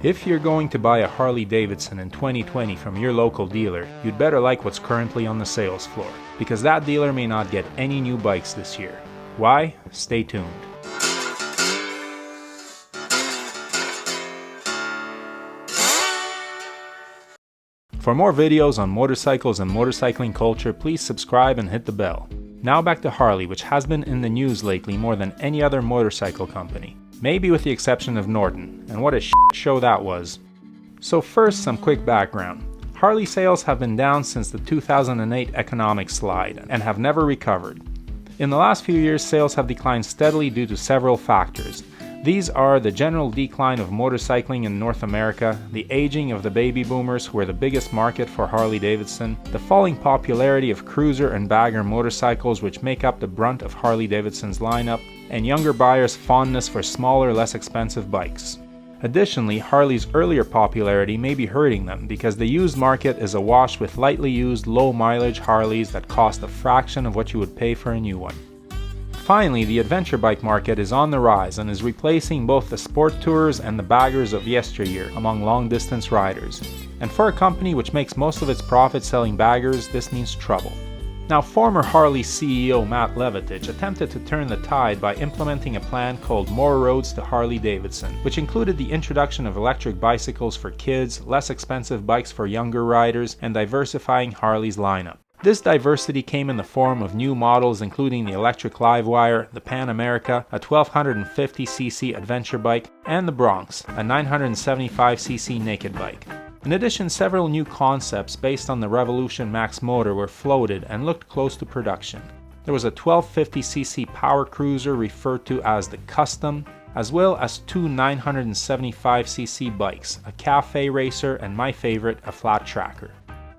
If you're going to buy a Harley-Davidson in 2020 from your local dealer, you'd better like what's currently on the sales floor, because that dealer may not get any new bikes this year. Why? Stay tuned. For more videos on motorcycles and motorcycling culture, please subscribe and hit the bell. Now back to Harley, which has been in the news lately more than any other motorcycle company. Maybe with the exception of Norton, and what a show that was. So first, some quick background. Harley sales have been down since the 2008 economic slide, and have never recovered. In the last few years, sales have declined steadily due to several factors. These are the general decline of motorcycling in North America, the aging of the baby boomers who are the biggest market for Harley-Davidson, the falling popularity of cruiser and bagger motorcycles which make up the brunt of Harley-Davidson's lineup, and younger buyers' fondness for smaller, less expensive bikes. Additionally, Harley's earlier popularity may be hurting them because the used market is awash with lightly used, low-mileage Harleys that cost a fraction of what you would pay for a new one. Finally, the adventure bike market is on the rise and is replacing both the sport tourers and the baggers of yesteryear among long-distance riders. And for a company which makes most of its profit selling baggers, this means trouble. Now, former Harley CEO Matt Levatich attempted to turn the tide by implementing a plan called More Roads to Harley-Davidson, which included the introduction of electric bicycles for kids, less expensive bikes for younger riders, and diversifying Harley's lineup. This diversity came in the form of new models including the electric Livewire, the Pan America, a 1250cc adventure bike, and the Bronx, a 975cc naked bike. In addition, several new concepts based on the Revolution Max motor were floated and looked close to production. There was a 1250cc power cruiser referred to as the Custom, as well as two 975cc bikes, a cafe racer and my favorite, a flat tracker.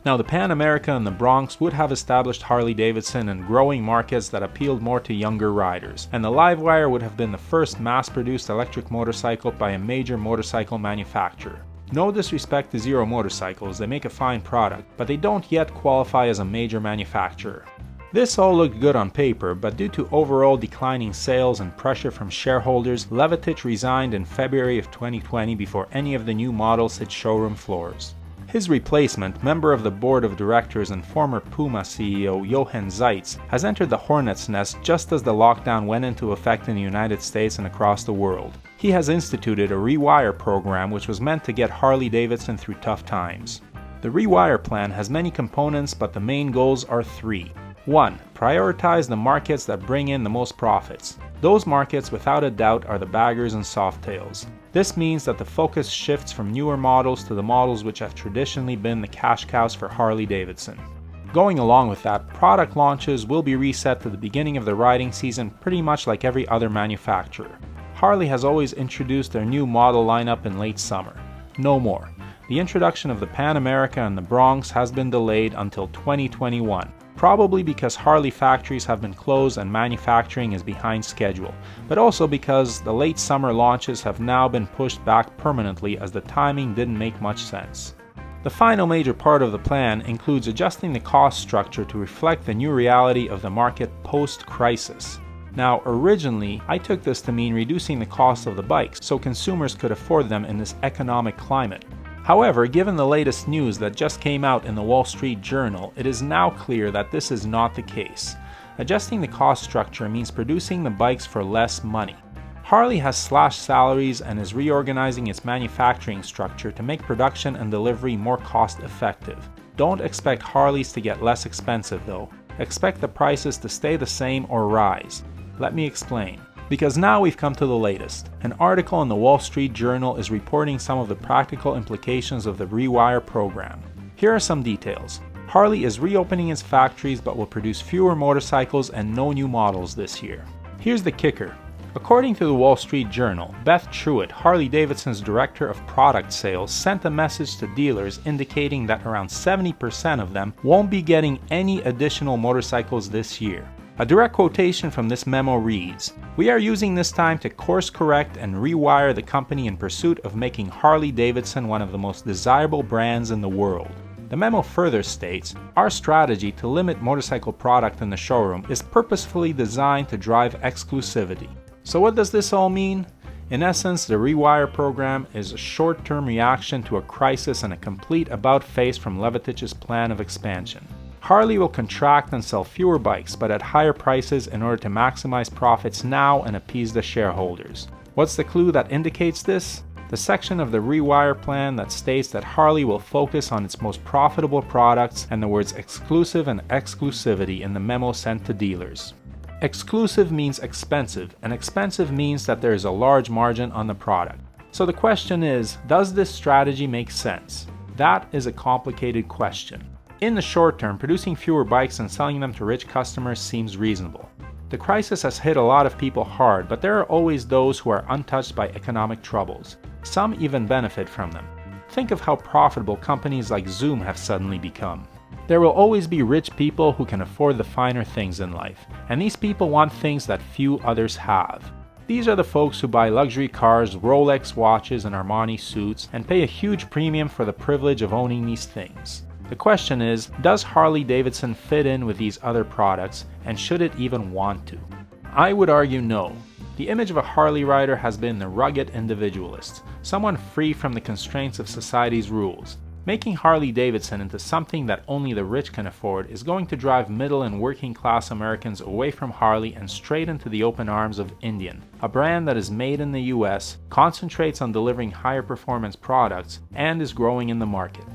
Now, the Pan America and the Bronx would have established Harley-Davidson in growing markets that appealed more to younger riders, and the Livewire would have been the first mass-produced electric motorcycle by a major motorcycle manufacturer. No disrespect to Zero Motorcycles, they make a fine product, but they don't yet qualify as a major manufacturer. This all looked good on paper, but due to overall declining sales and pressure from shareholders, Levatich resigned in February of 2020 before any of the new models hit showroom floors. His replacement, member of the board of directors and former Puma CEO Jochen Zeitz, has entered the hornet's nest just as the lockdown went into effect in the United States and across the world. He has instituted a rewire program which was meant to get Harley-Davidson through tough times. The rewire plan has many components, but the main goals are three. 1. Prioritize the markets that bring in the most profits. Those markets, without a doubt, are the baggers and softails. This means that the focus shifts from newer models to the models which have traditionally been the cash cows for Harley-Davidson. Going along with that, product launches will be reset to the beginning of the riding season pretty much like every other manufacturer. Harley has always introduced their new model lineup in late summer. No more. The introduction of the Pan America and the Bronx has been delayed until 2021. Probably because Harley factories have been closed and manufacturing is behind schedule, but also because the late summer launches have now been pushed back permanently as the timing didn't make much sense. The final major part of the plan includes adjusting the cost structure to reflect the new reality of the market post-crisis. Now, originally, I took this to mean reducing the cost of the bikes so consumers could afford them in this economic climate. However, given the latest news that just came out in the Wall Street Journal, it is now clear that this is not the case. Adjusting the cost structure means producing the bikes for less money. Harley has slashed salaries and is reorganizing its manufacturing structure to make production and delivery more cost-effective. Don't expect Harleys to get less expensive though. Expect the prices to stay the same or rise. Let me explain. Because now we've come to the latest. An article in the Wall Street Journal is reporting some of the practical implications of the rewire program. Here are some details. Harley is reopening its factories but will produce fewer motorcycles and no new models this year. Here's the kicker. According to the Wall Street Journal, Beth Truitt, Harley-Davidson's director of product sales, sent a message to dealers indicating that around 70% of them won't be getting any additional motorcycles this year. A direct quotation from this memo reads, "We are using this time to course correct and rewire the company in pursuit of making Harley-Davidson one of the most desirable brands in the world." The memo further states, "Our strategy to limit motorcycle product in the showroom is purposefully designed to drive exclusivity." So what does this all mean? In essence, the rewire program is a short-term reaction to a crisis and a complete about-face from Levitich's plan of expansion. Harley will contract and sell fewer bikes, but at higher prices in order to maximize profits now and appease the shareholders. What's the clue that indicates this? The section of the rewire plan that states that Harley will focus on its most profitable products and the words exclusive and exclusivity in the memo sent to dealers. Exclusive means expensive, and expensive means that there is a large margin on the product. So the question is, does this strategy make sense? That is a complicated question. In the short term, producing fewer bikes and selling them to rich customers seems reasonable. The crisis has hit a lot of people hard, but there are always those who are untouched by economic troubles. Some even benefit from them. Think of how profitable companies like Zoom have suddenly become. There will always be rich people who can afford the finer things in life, and these people want things that few others have. These are the folks who buy luxury cars, Rolex watches, and Armani suits, and pay a huge premium for the privilege of owning these things. The question is, does Harley-Davidson fit in with these other products, and should it even want to? I would argue no. The image of a Harley rider has been the rugged individualist, someone free from the constraints of society's rules. Making Harley-Davidson into something that only the rich can afford is going to drive middle and working class Americans away from Harley and straight into the open arms of Indian, a brand that is made in the US, concentrates on delivering higher performance products, and is growing in the market.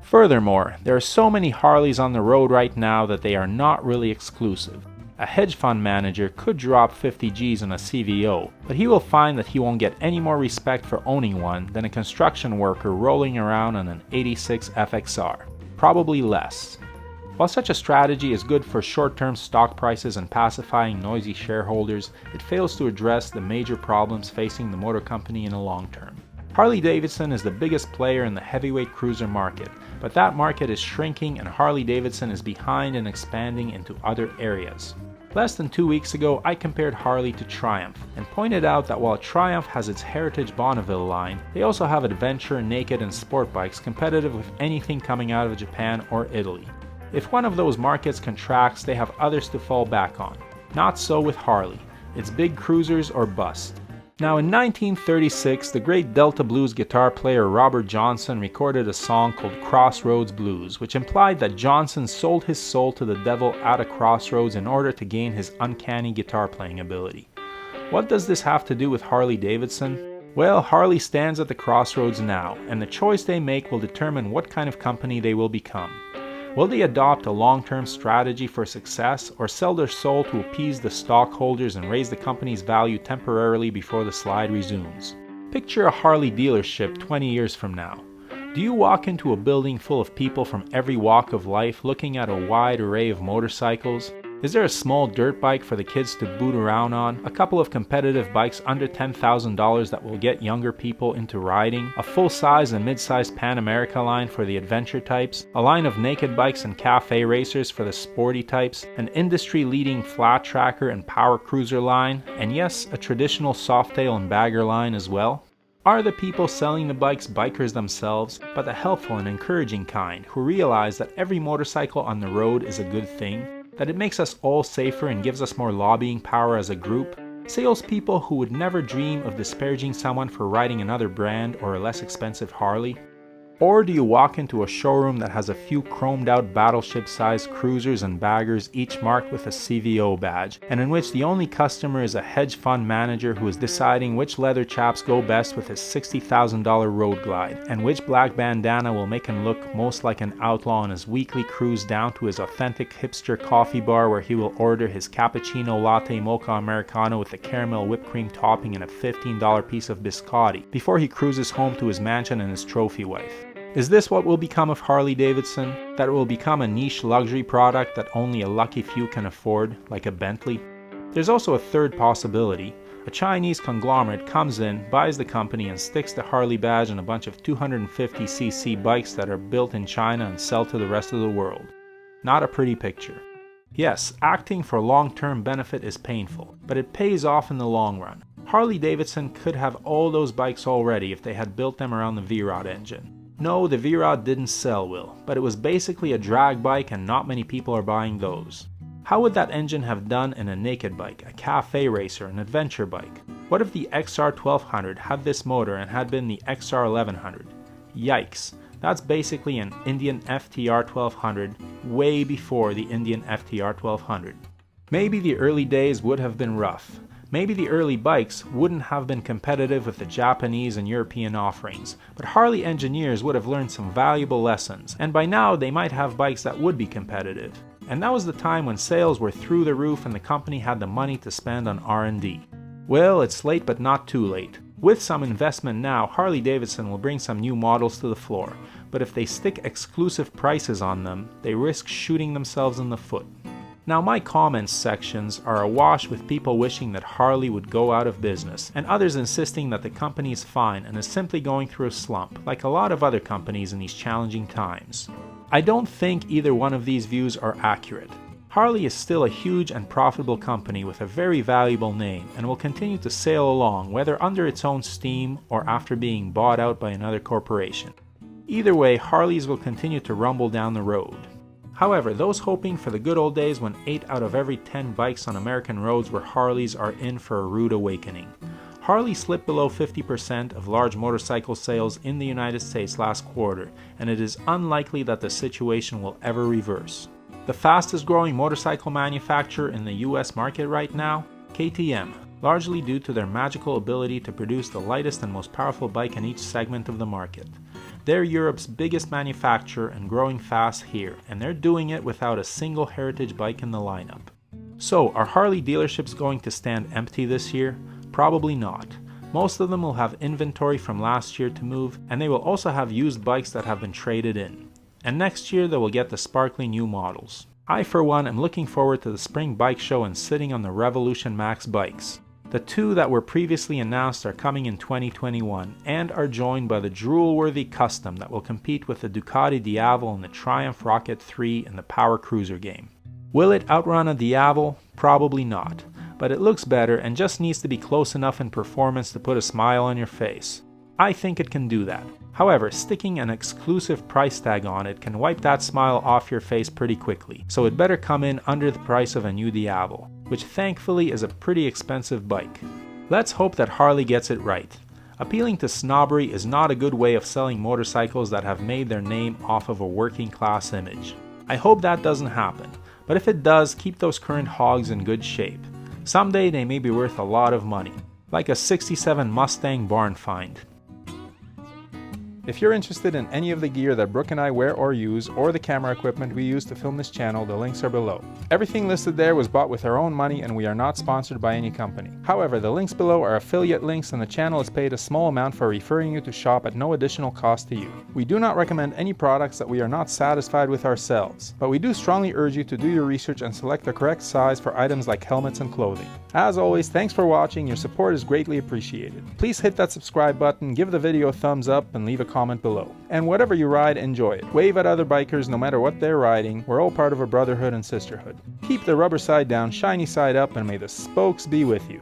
Furthermore, there are so many Harleys on the road right now that they are not really exclusive. A hedge fund manager could drop 50 G's on a CVO, but he will find that he won't get any more respect for owning one than a construction worker rolling around on an 86 FXR. Probably less. While such a strategy is good for short-term stock prices and pacifying noisy shareholders, it fails to address the major problems facing the motor company in the long term. Harley-Davidson is the biggest player in the heavyweight cruiser market, but that market is shrinking and Harley-Davidson is behind in expanding into other areas. Less than 2 weeks ago, I compared Harley to Triumph and pointed out that while Triumph has its Heritage Bonneville line, they also have adventure, naked, and sport bikes competitive with anything coming out of Japan or Italy. If one of those markets contracts, they have others to fall back on. Not so with Harley. It's big cruisers or bust. Now in 1936, the great Delta blues guitar player Robert Johnson recorded a song called Crossroads Blues, which implied that Johnson sold his soul to the devil at a crossroads in order to gain his uncanny guitar playing ability. What does this have to do with Harley-Davidson? Well, Harley stands at the crossroads now, and the choice they make will determine what kind of company they will become. Will they adopt a long-term strategy for success or sell their soul to appease the stockholders and raise the company's value temporarily before the slide resumes? Picture a Harley dealership 20 years from now. Do you walk into a building full of people from every walk of life looking at a wide array of motorcycles? Is there a small dirt bike for the kids to boot around on, a couple of competitive bikes under $10,000 that will get younger people into riding, a full-size and mid-sized Pan America line for the adventure types, a line of naked bikes and cafe racers for the sporty types, an industry-leading flat tracker and power cruiser line, and yes, a traditional softail and bagger line as well? Are the people selling the bikes bikers themselves, but the helpful and encouraging kind who realize that every motorcycle on the road is a good thing? That it makes us all safer and gives us more lobbying power as a group? Salespeople who would never dream of disparaging someone for riding another brand or a less expensive Harley? Or do you walk into a showroom that has a few chromed out battleship-sized cruisers and baggers each marked with a CVO badge, and in which the only customer is a hedge fund manager who is deciding which leather chaps go best with his $60,000 Road Glide, and which black bandana will make him look most like an outlaw on his weekly cruise down to his authentic hipster coffee bar where he will order his cappuccino latte mocha americano with a caramel whipped cream topping and a $15 piece of biscotti before he cruises home to his mansion and his trophy wife? Is this what will become of Harley-Davidson? That it will become a niche luxury product that only a lucky few can afford, like a Bentley? There's also a third possibility. A Chinese conglomerate comes in, buys the company, and sticks the Harley badge on a bunch of 250cc bikes that are built in China and sell to the rest of the world. Not a pretty picture. Yes, acting for long-term benefit is painful, but it pays off in the long run. Harley-Davidson could have all those bikes already if they had built them around the V-Rod engine. No, the V-Rod didn't sell well, but it was basically a drag bike and not many people are buying those. How would that engine have done in a naked bike, a cafe racer, an adventure bike? What if the XR1200 had this motor and had been the XR1100? Yikes, that's basically an Indian FTR 1200 way before the Indian FTR 1200. Maybe the early days would have been rough. Maybe the early bikes wouldn't have been competitive with the Japanese and European offerings, but Harley engineers would have learned some valuable lessons, and by now they might have bikes that would be competitive. And that was the time when sales were through the roof and the company had the money to spend on R&D. Well, it's late but not too late. With some investment now, Harley-Davidson will bring some new models to the floor, but if they stick exclusive prices on them, they risk shooting themselves in the foot. Now my comments sections are awash with people wishing that Harley would go out of business, and others insisting that the company is fine and is simply going through a slump, like a lot of other companies in these challenging times. I don't think either one of these views are accurate. Harley is still a huge and profitable company with a very valuable name and will continue to sail along whether under its own steam or after being bought out by another corporation. Either way, Harleys will continue to rumble down the road. However, those hoping for the good old days when 8 out of every 10 bikes on American roads were Harleys are in for a rude awakening. Harley slipped below 50% of large motorcycle sales in the United States last quarter, and it is unlikely that the situation will ever reverse. The fastest growing motorcycle manufacturer in the US market right now? KTM, largely due to their magical ability to produce the lightest and most powerful bike in each segment of the market. They're Europe's biggest manufacturer and growing fast here, and they're doing it without a single heritage bike in the lineup. So, are Harley dealerships going to stand empty this year? Probably not. Most of them will have inventory from last year to move, and they will also have used bikes that have been traded in. And next year they will get the sparkly new models. I for one am looking forward to the spring bike show and sitting on the Revolution Max bikes. The two that were previously announced are coming in 2021 and are joined by the drool-worthy Custom that will compete with the Ducati Diavel and the Triumph Rocket 3 in the Power Cruiser game. Will it outrun a Diavel? Probably not, but it looks better and just needs to be close enough in performance to put a smile on your face. I think it can do that. However, sticking an exclusive price tag on it can wipe that smile off your face pretty quickly, so it better come in under the price of a new Diavel, which thankfully is a pretty expensive bike. Let's hope that Harley gets it right. Appealing to snobbery is not a good way of selling motorcycles that have made their name off of a working class image. I hope that doesn't happen, but if it does, keep those current hogs in good shape. Someday they may be worth a lot of money, like a '67 Mustang barn find. If you're interested in any of the gear that Brooke and I wear or use, or the camera equipment we use to film this channel, the links are below. Everything listed there was bought with our own money and we are not sponsored by any company. However, the links below are affiliate links and the channel is paid a small amount for referring you to shop at no additional cost to you. We do not recommend any products that we are not satisfied with ourselves, but we do strongly urge you to do your research and select the correct size for items like helmets and clothing. As always, thanks for watching, your support is greatly appreciated. Please hit that subscribe button, give the video a thumbs up and leave a comment below. And whatever you ride, enjoy it. Wave at other bikers no matter what they're riding. We're all part of a brotherhood and sisterhood. Keep the rubber side down, shiny side up, and may the spokes be with you.